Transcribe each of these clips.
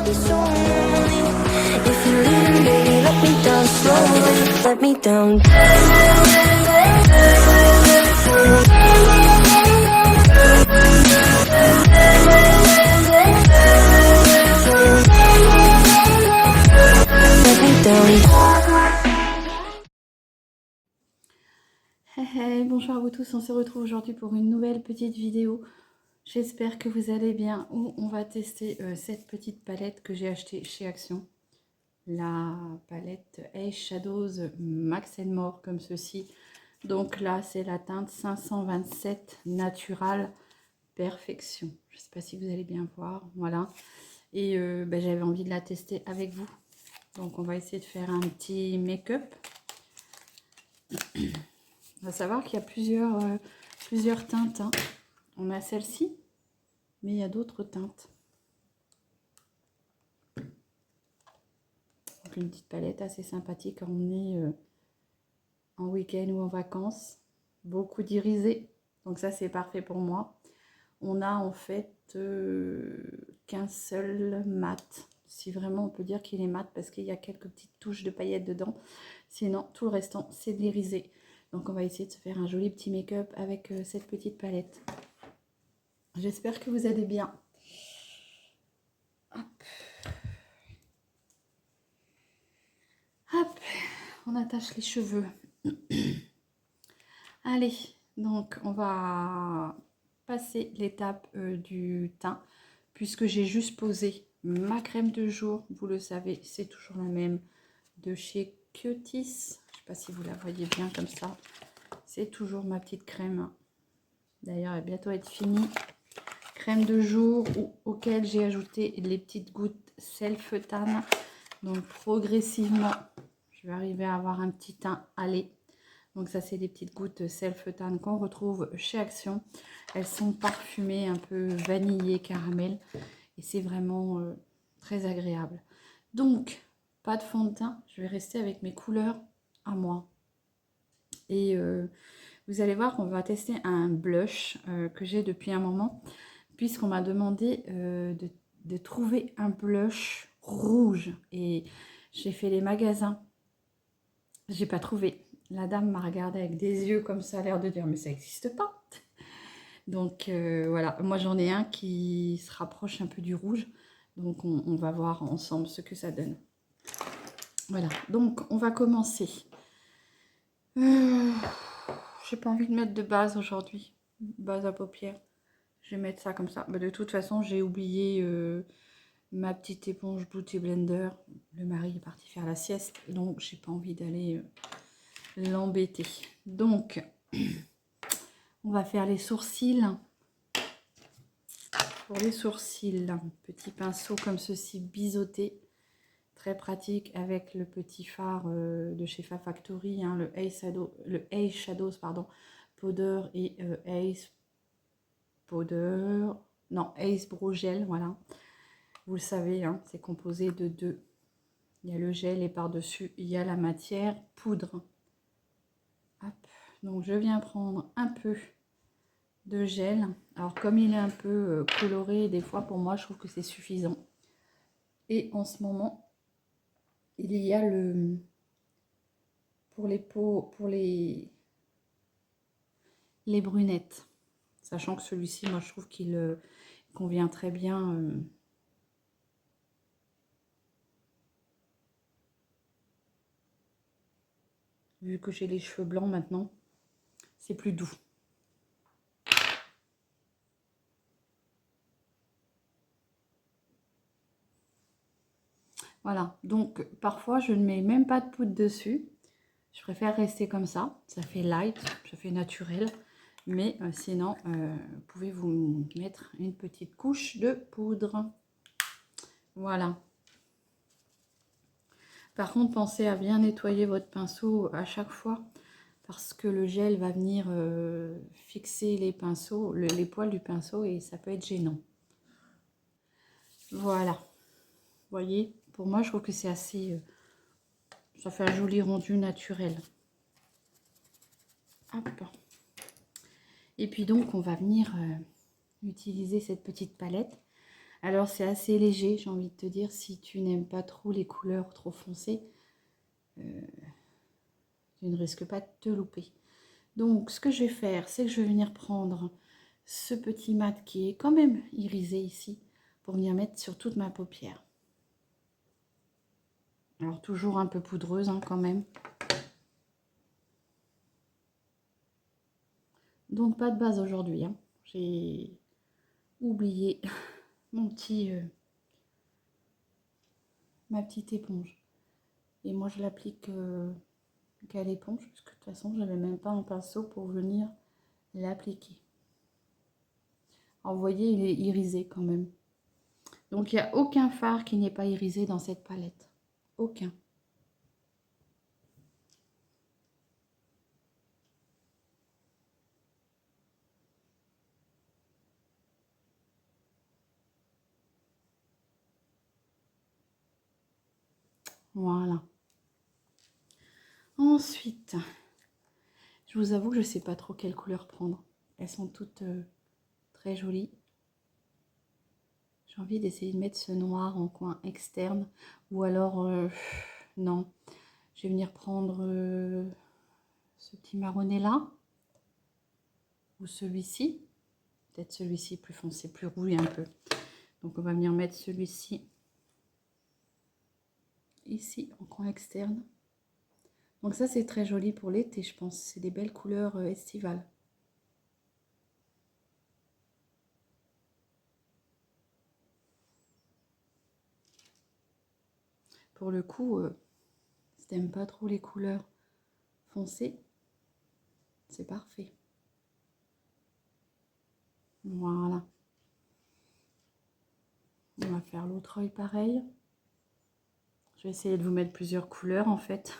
be so lonely. If you're leaving, baby, let me down slowly. Let me down. Let me down. Hey, bonjour à vous tous, on se retrouve aujourd'hui pour une nouvelle petite vidéo. J'espère que vous allez bien, où on va tester cette petite palette que j'ai achetée chez Action. La palette Ace Shadows Max & More comme ceci. Donc là, c'est la teinte 527 Natural Perfection. Je ne sais pas si vous allez bien voir, voilà. Et j'avais envie de la tester avec vous. Donc on va essayer de faire un petit make-up. On va savoir qu'il y a plusieurs teintes. Hein. On a celle-ci, mais il y a d'autres teintes. Donc une petite palette assez sympathique quand on est en week-end ou en vacances. Beaucoup d'irisé, donc ça c'est parfait pour moi. On a en fait qu'un seul mat. Si vraiment on peut dire qu'il est mat parce qu'il y a quelques petites touches de paillettes dedans. Sinon tout le restant c'est de l'irisé. Donc on va essayer de se faire un joli petit make-up avec cette petite palette. J'espère que vous allez bien. Hop. Hop, on attache les cheveux. Allez, donc on va passer l'étape du teint. Puisque j'ai juste posé ma crème de jour. Vous le savez, c'est toujours la même de chez Cutis. Je ne sais pas si vous la voyez bien comme ça. C'est toujours ma petite crème. D'ailleurs, elle va bientôt être finie. Crème de jour auquel j'ai ajouté les petites gouttes Self Tan. Donc progressivement, je vais arriver à avoir un petit teint allé. Donc ça, c'est des petites gouttes Self Tan qu'on retrouve chez Action. Elles sont parfumées, un peu vanillées, caramel. Et c'est vraiment très agréable. Donc, pas de fond de teint. Je vais rester avec mes couleurs à moi. Et vous allez voir qu'on va tester un blush que j'ai depuis un moment. Puisqu'on m'a demandé de trouver un blush rouge. Et j'ai fait les magasins. J'ai pas trouvé. La dame m'a regardé avec des yeux comme ça, l'air de dire mais ça n'existe pas. Donc voilà, moi j'en ai un qui se rapproche un peu du rouge. Donc on va voir ensemble ce que ça donne. Voilà, donc on va commencer. J'ai pas envie de mettre de base aujourd'hui. Base à paupières. Je vais mettre ça comme ça. De toute façon, j'ai oublié ma petite éponge Beauty Blender. Le mari est parti faire la sieste. Donc j'ai pas envie d'aller l'embêter. Donc on va faire les sourcils. Pour les sourcils, petit pinceau comme ceci, biseauté, très pratique avec le petit phare de chez Fa Factory, hein, le Ace Shadows, pardon, Powder et Ace Powder, non, Ace Brow Gel, voilà. Vous le savez, hein, c'est composé de deux. Il y a le gel et par-dessus, il y a la matière poudre. Hop. Donc, je viens prendre un peu de gel. Alors comme il est un peu coloré, des fois pour moi je trouve que c'est suffisant. Et en ce moment il y a le pour les peaux, pour les brunettes, sachant que celui-ci moi je trouve qu'il convient très bien vu que j'ai les cheveux blancs maintenant, c'est plus doux. Voilà, donc parfois je ne mets même pas de poudre dessus. Je préfère rester comme ça. Ça fait light, ça fait naturel. Mais sinon, vous pouvez vous mettre une petite couche de poudre. Voilà. Par contre, pensez à bien nettoyer votre pinceau à chaque fois. Parce que le gel va venir fixer les pinceaux, les poils du pinceau et ça peut être gênant. Voilà. Vous voyez, pour moi, je trouve que c'est assez... ça fait un joli rendu naturel. Hop. Et puis donc, on va venir utiliser cette petite palette. Alors c'est assez léger, j'ai envie de te dire, si tu n'aimes pas trop les couleurs trop foncées, tu ne risques pas de te louper. Donc ce que je vais faire, c'est que je vais venir prendre ce petit mat qui est quand même irisé ici, pour venir mettre sur toute ma paupière. Alors toujours un peu poudreuse hein, quand même. Donc pas de base aujourd'hui, hein. J'ai oublié mon petit, ma petite éponge. Et moi je l'applique qu'à l'éponge, parce que de toute façon j'avais même pas un pinceau pour venir l'appliquer. Alors vous voyez, il est irisé quand même. Donc il n'y a aucun fard qui n'est pas irisé dans cette palette. Aucun. Voilà. Ensuite, je vous avoue que je ne sais pas trop quelle couleur prendre. Elles sont toutes très jolies. J'ai envie d'essayer de mettre ce noir en coin externe. Ou alors, non. Je vais venir prendre ce petit marronnet là. Ou celui-ci. Peut-être celui-ci plus foncé, plus rouge un peu. Donc on va venir mettre celui-ci ici en coin externe. Donc ça c'est très joli pour l'été je pense. C'est des belles couleurs estivales. Pour le coup, si t'aimes pas trop les couleurs foncées, c'est parfait. Voilà. On va faire l'autre œil pareil. Je vais essayer de vous mettre plusieurs couleurs en fait,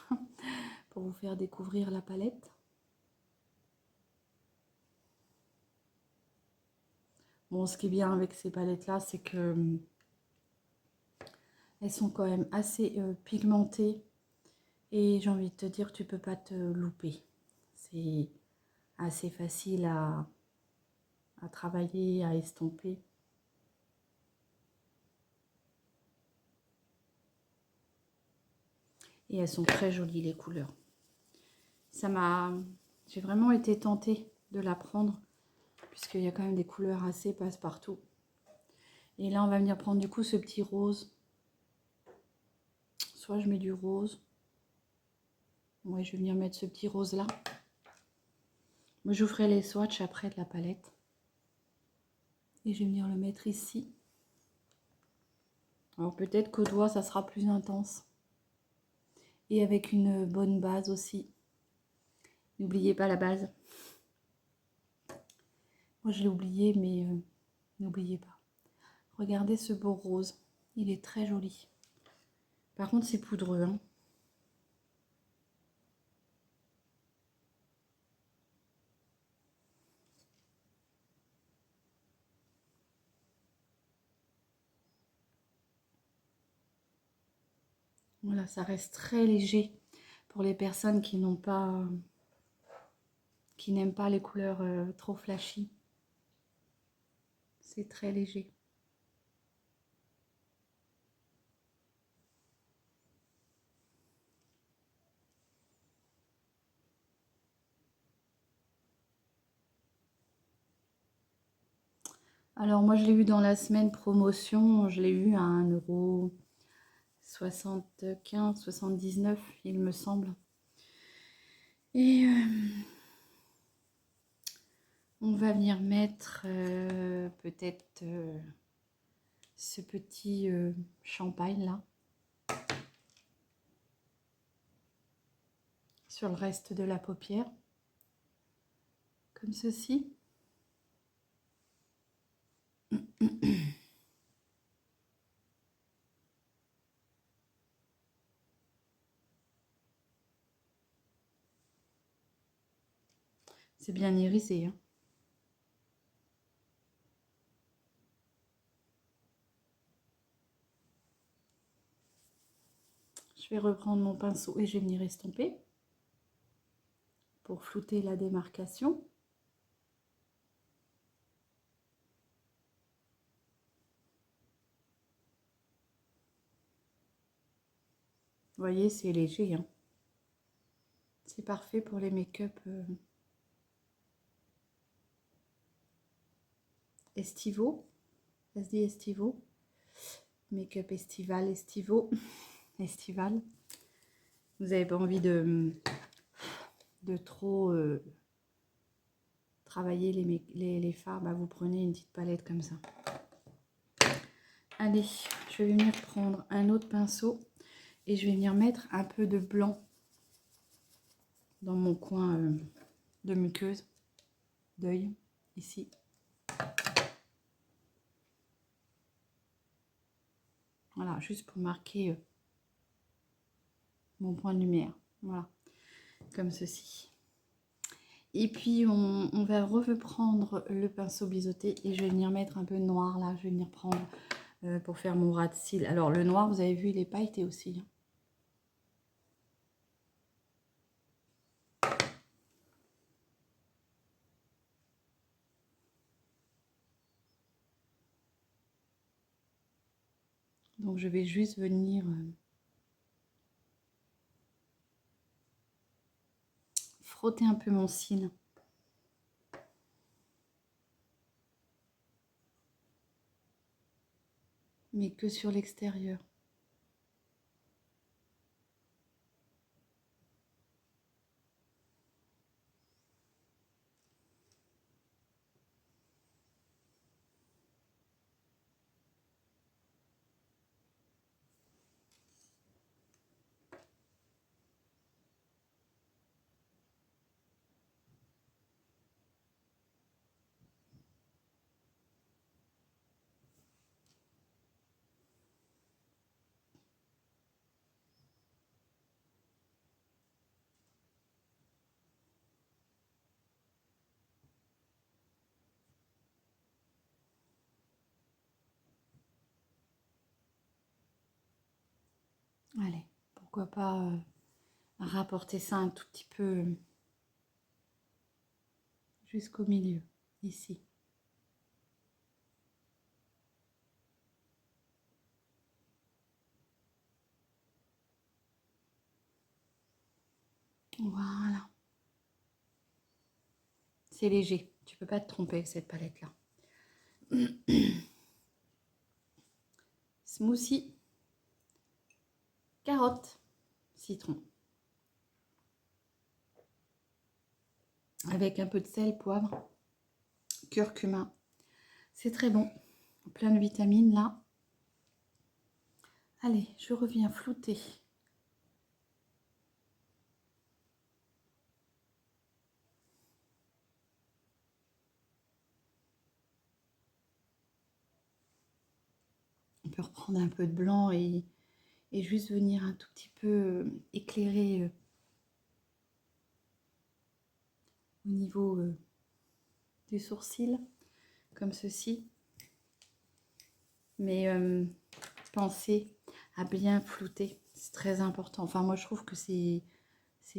pour vous faire découvrir la palette. Bon, ce qui est bien avec ces palettes-là, c'est que elles sont quand même assez pigmentées. Et j'ai envie de te dire, tu peux pas te louper. C'est assez facile à travailler, à estomper. Et elles sont très jolies les couleurs. J'ai vraiment été tentée de la prendre, puisqu'il y a quand même des couleurs assez passe-partout. Et là on va venir prendre du coup ce petit rose. Soit je mets du rose. Ouais, je vais venir mettre ce petit rose là. Moi je vous ferai les swatchs après de la palette. Et je vais venir le mettre ici. Alors peut-être qu'au doigt ça sera plus intense. Et avec une bonne base aussi. N'oubliez pas la base. Moi je l'ai oublié, mais n'oubliez pas. Regardez ce beau rose. Il est très joli. Par contre c'est poudreux, hein. Voilà, ça reste très léger pour les personnes qui n'aiment pas les couleurs trop flashy. C'est très léger. Alors moi je l'ai eu dans la semaine promotion, je l'ai eu à 1,75 €, 79 il me semble. Et on va venir mettre peut-être ce petit champagne là sur le reste de la paupière, comme ceci. C'est bien irisé, hein. Je vais reprendre mon pinceau et je vais venir estomper pour flouter la démarcation. Vous voyez, c'est léger, hein. C'est parfait pour les make-up estivaux. Ça se dit estivaux. Make-up estival, estivaux. Estival. Vous n'avez pas envie de trop travailler les fards, bah vous prenez une petite palette comme ça. Allez, je vais venir prendre un autre pinceau et je vais venir mettre un peu de blanc dans mon coin de muqueuse, d'œil, ici. Voilà, juste pour marquer mon point de lumière. Voilà, comme ceci. Et puis, on va reprendre le pinceau biseauté et je vais venir mettre un peu de noir là. Je vais venir prendre pour faire mon ras de cils. Alors, le noir, vous avez vu, il est pailleté aussi. Donc, je vais juste venir frotter un peu mon cil. Mais que sur l'extérieur. Allez, pourquoi pas rapporter ça un tout petit peu jusqu'au milieu, ici. Voilà. C'est léger, tu peux pas te tromper avec cette palette-là. Smoothie, carotte, citron. Avec un peu de sel, poivre, curcuma. C'est très bon. Plein de vitamines là. Allez, je reviens flouter. On peut reprendre un peu de blanc et juste venir un tout petit peu éclairer au niveau des sourcils, comme ceci. Mais pensez à bien flouter, c'est très important. Enfin, moi, je trouve que c'est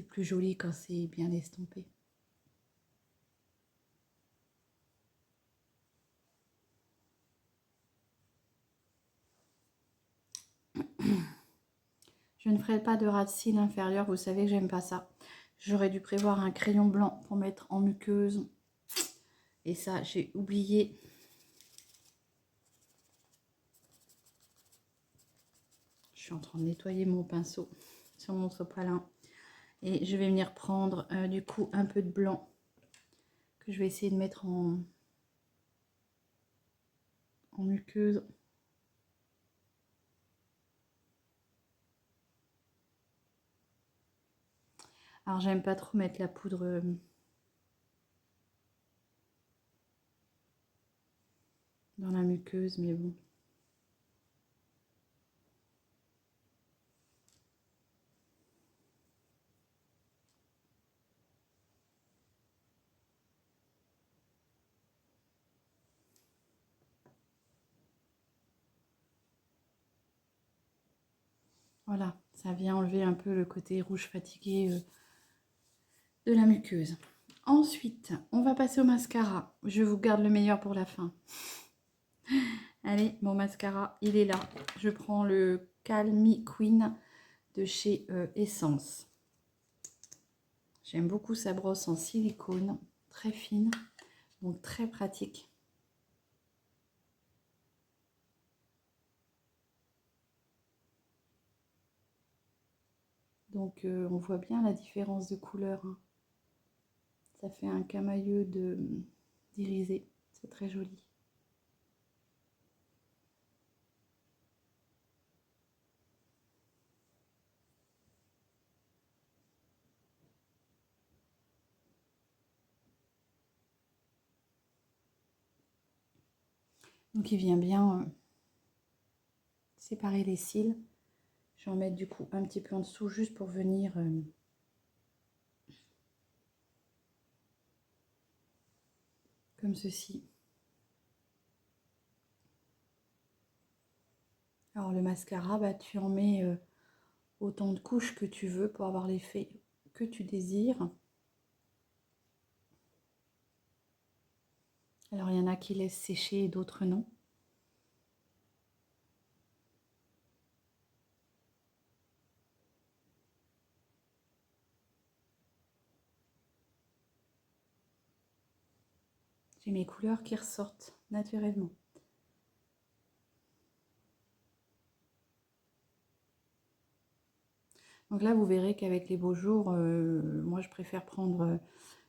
plus joli quand c'est bien estompé. Je ne ferai pas de ras de cils inférieur, vous savez que j'aime pas ça. J'aurais dû prévoir un crayon blanc pour mettre en muqueuse. Et ça, j'ai oublié. Je suis en train de nettoyer mon pinceau sur mon sopalin. Et je vais venir prendre du coup un peu de blanc que je vais essayer de mettre en muqueuse. Alors, j'aime pas trop mettre la poudre dans la muqueuse, mais bon. Voilà, ça vient enlever un peu le côté rouge fatigué de la muqueuse. Ensuite, on va passer au mascara. Je vous garde le meilleur pour la fin. Allez, mon mascara, il est là. Je prends le Calm Me Queen de chez Essence. J'aime beaucoup sa brosse en silicone, très fine, donc très pratique. Donc on voit bien la différence de couleur, hein. Ça fait un camailleux d'irisé, c'est très joli. Donc il vient bien séparer les cils. Je vais en mettre du coup un petit peu en dessous juste pour venir comme ceci. Alors le mascara, bah, tu en mets autant de couches que tu veux pour avoir l'effet que tu désires. Alors il y en a qui laissent sécher et d'autres non. J'ai mes couleurs qui ressortent naturellement. Donc là, vous verrez qu'avec les beaux jours, moi je préfère prendre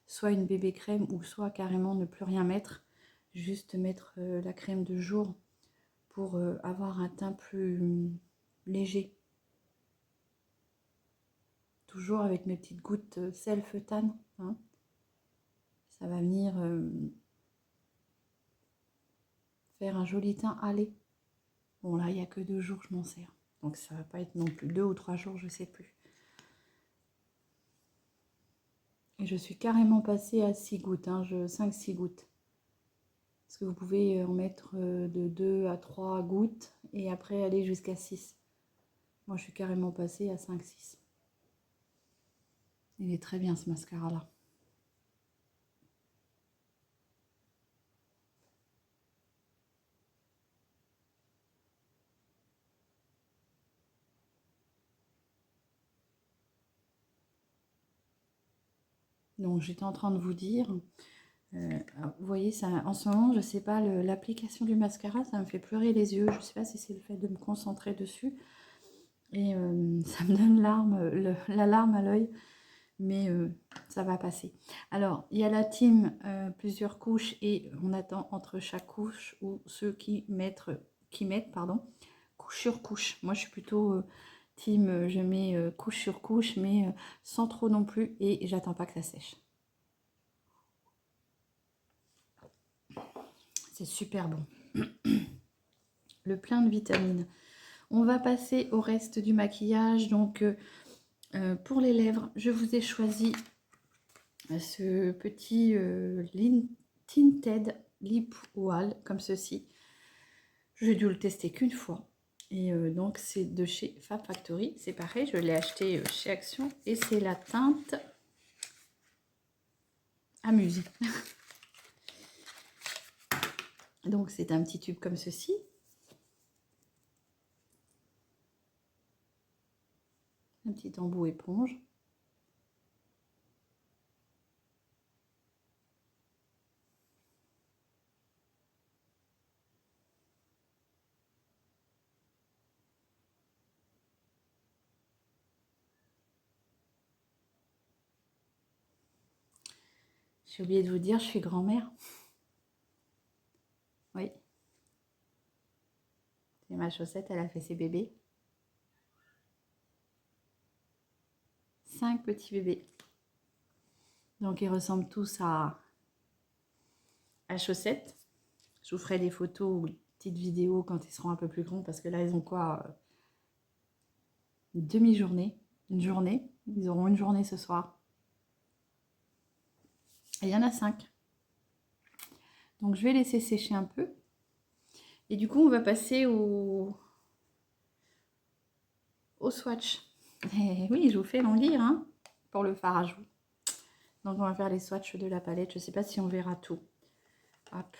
soit une bébé crème ou soit carrément ne plus rien mettre. Juste mettre la crème de jour pour avoir un teint plus léger. Toujours avec mes petites gouttes self tan, hein. Ça va venir faire un joli teint hâlé. Bon là, il n'y a que 2 jours, je m'en sers. Donc ça va pas être non plus 2 ou 3 jours, je sais plus. Et je suis carrément passée à 6 gouttes, hein, 5-6 gouttes. Parce que vous pouvez en mettre de 2 à 3 gouttes et après aller jusqu'à 6. Moi, je suis carrément passée à 5-6. Il est très bien ce mascara-là. Donc, j'étais en train de vous dire, vous voyez, ça, en ce moment, je sais pas, l'application du mascara, ça me fait pleurer les yeux. Je sais pas si c'est le fait de me concentrer dessus. Et ça me donne la larme à l'œil. Mais ça va passer. Alors, il y a la team plusieurs couches et on attend entre chaque couche ou ceux qui mettent couche sur couche. Moi, je suis plutôt team, je mets couche sur couche, mais sans trop non plus et j'attends pas que ça sèche. C'est super bon. Le plein de vitamines. On va passer au reste du maquillage. Donc, pour les lèvres, je vous ai choisi ce petit Tinted Lip Oil comme ceci. J'ai dû le tester qu'une fois. Et donc c'est de chez Fab Factory. C'est pareil, je l'ai acheté chez Action. Et c'est la teinte Amuse. Donc c'est un petit tube comme ceci. Un petit embout éponge. J'ai oublié de vous dire, je suis grand-mère. Oui. C'est ma chaussette, elle a fait ses bébés. 5 petits bébés. Donc ils ressemblent tous à Chaussette. Je vous ferai des photos ou des petites vidéos quand ils seront un peu plus grands parce que là ils ont quoi, une demi-journée, une journée. Ils auront une journée ce soir. Et il y en a 5. Donc je vais laisser sécher un peu. Et du coup on va passer au swatch. Et oui, je vous fais lire hein, pour le fard à joues. Donc on va faire les swatchs de la palette. Je ne sais pas si on verra tout. Hop.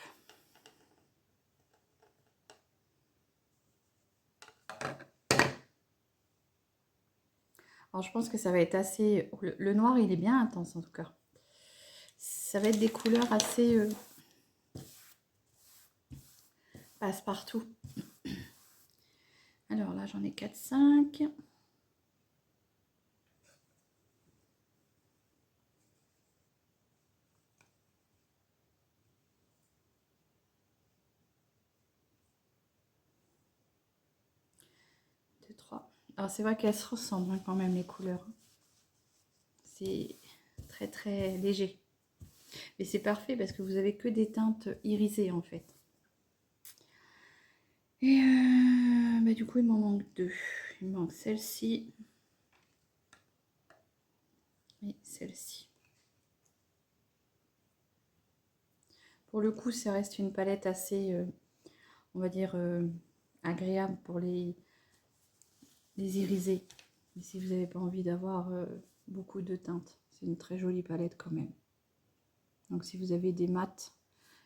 Alors je pense que ça va être assez... Le noir, il est bien intense en tout cas. Ça va être des couleurs assez passe-partout. Alors là, j'en ai 4, 5. Alors c'est vrai qu'elles se ressemblent hein, quand même les couleurs. C'est très très léger. Mais c'est parfait parce que vous avez que des teintes irisées en fait. Et bah, du coup il m'en manque 2. Il me manque celle-ci. Et celle-ci. Pour le coup ça reste une palette assez, on va dire, agréable pour les irisés. Mais si vous n'avez pas envie d'avoir beaucoup de teintes, c'est une très jolie palette quand même. Donc si vous avez des mats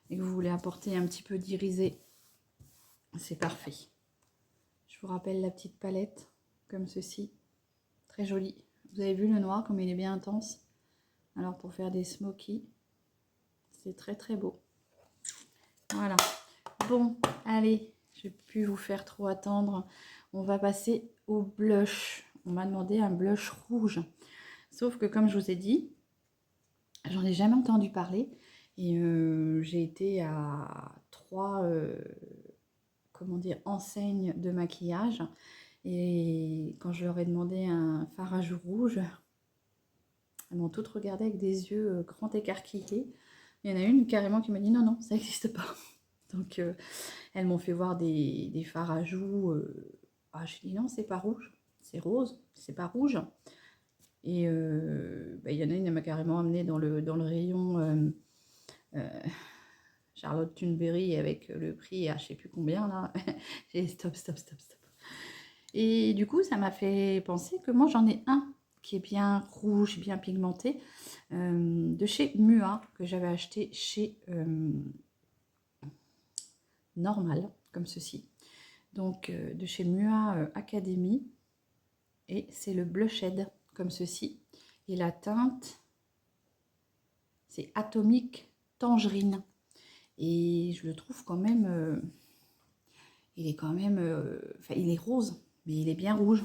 et que vous voulez apporter un petit peu d'irisé, c'est parfait. Je vous rappelle la petite palette, comme ceci. Très jolie. Vous avez vu le noir, comme il est bien intense. Alors pour faire des smokies, c'est très très beau. Voilà. Bon, allez, je ne vais plus vous faire trop attendre. On va passer au blush. On m'a demandé un blush rouge. Sauf que comme je vous ai dit, j'en ai jamais entendu parler. Et j'ai été à 3 comment dire, enseignes de maquillage. Et quand je leur ai demandé un fard à joues rouge, elles m'ont toutes regardé avec des yeux grands écarquillés. Il y en a une carrément qui m'a dit non, non, ça n'existe pas. Donc elles m'ont fait voir des fards à joues. Ah, j'ai dit non, c'est pas rouge, c'est rose, c'est pas rouge. Et bah, il y en a une, elle m'a carrément amené dans le rayon Charlotte Tilbury avec le prix à je sais plus combien là. J'ai dit stop, stop, stop, stop. Et du coup, ça m'a fait penser que moi j'en ai un qui est bien rouge, bien pigmenté, de chez Mua, que j'avais acheté chez Normal, comme ceci. Donc de chez Mua Academy. Et c'est le Blushed, comme ceci. Et la teinte, c'est Atomic Tangerine. Et je le trouve quand même, il est quand même, enfin il est rose, mais il est bien rouge.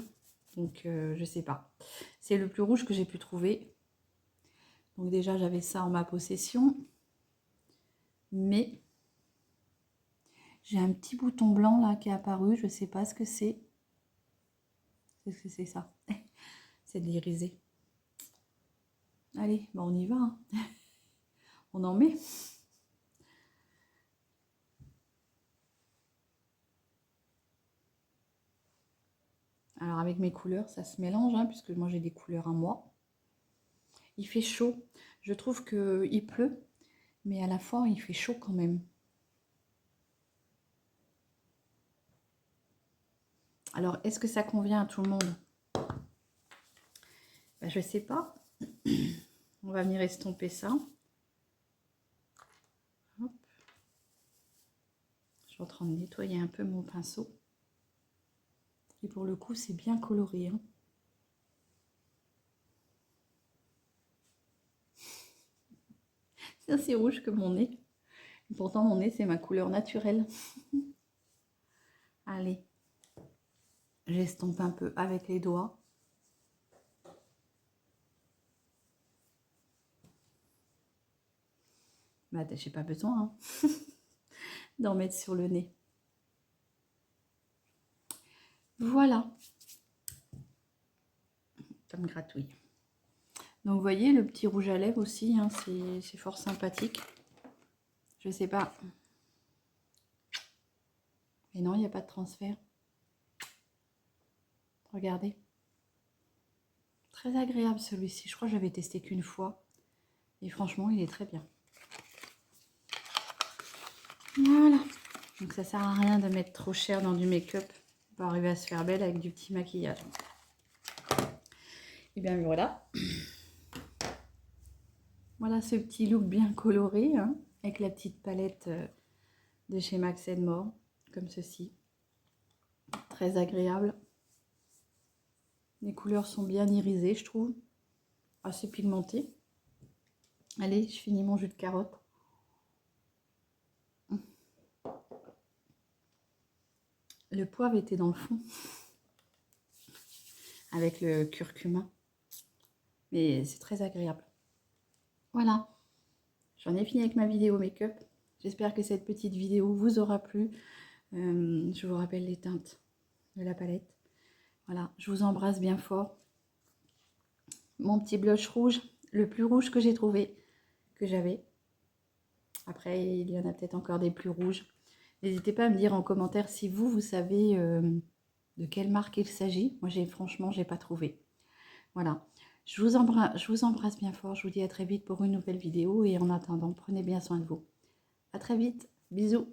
Donc je sais pas. C'est le plus rouge que j'ai pu trouver. Donc déjà j'avais ça en ma possession. Mais j'ai un petit bouton blanc là qui est apparu. Je sais pas ce que c'est. Qu'est-ce que c'est ça? C'est de l'irisé. Allez, bah on y va. Hein. On en met. Alors avec mes couleurs, ça se mélange, hein, puisque moi j'ai des couleurs à moi. Il fait chaud. Je trouve qu'il pleut, mais à la fois il fait chaud quand même. Alors, est-ce que ça convient à tout le monde? Ben, je sais pas. On va venir estomper ça. Hop. Je suis en train de nettoyer un peu mon pinceau. Et pour le coup, c'est bien coloré. Hein. C'est assez rouge que mon nez. Et pourtant, mon nez, c'est ma couleur naturelle. Allez. J'estompe un peu avec les doigts. Bah, j'ai pas besoin hein, d'en mettre sur le nez. Voilà. Ça me gratouille. Donc, vous voyez, le petit rouge à lèvres aussi, hein, c'est fort sympathique. Je sais pas. Mais non, il n'y a pas de transfert. Regardez. Très agréable celui-ci. Je crois que j'avais testé qu'une fois. Et franchement, il est très bien. Voilà. Donc ça sert à rien de mettre trop cher dans du make-up pour arriver à se faire belle avec du petit maquillage. Et bien voilà. Voilà ce petit look bien coloré, hein, avec la petite palette de chez Max More, comme ceci. Très agréable. Les couleurs sont bien irisées, je trouve. Assez pigmentées. Allez, je finis mon jus de carotte. Le poivre était dans le fond. Avec le curcuma. Mais c'est très agréable. Voilà. J'en ai fini avec ma vidéo make-up. J'espère que cette petite vidéo vous aura plu. Je vous rappelle les teintes de la palette. Voilà, je vous embrasse bien fort. Mon petit blush rouge, le plus rouge que j'ai trouvé, que j'avais. Après, il y en a peut-être encore des plus rouges. N'hésitez pas à me dire en commentaire si vous savez de quelle marque il s'agit. Moi, franchement, j'ai pas trouvé. Voilà. Je vous embrasse bien fort. Je vous dis à très vite pour une nouvelle vidéo. Et en attendant, prenez bien soin de vous. À très vite. Bisous.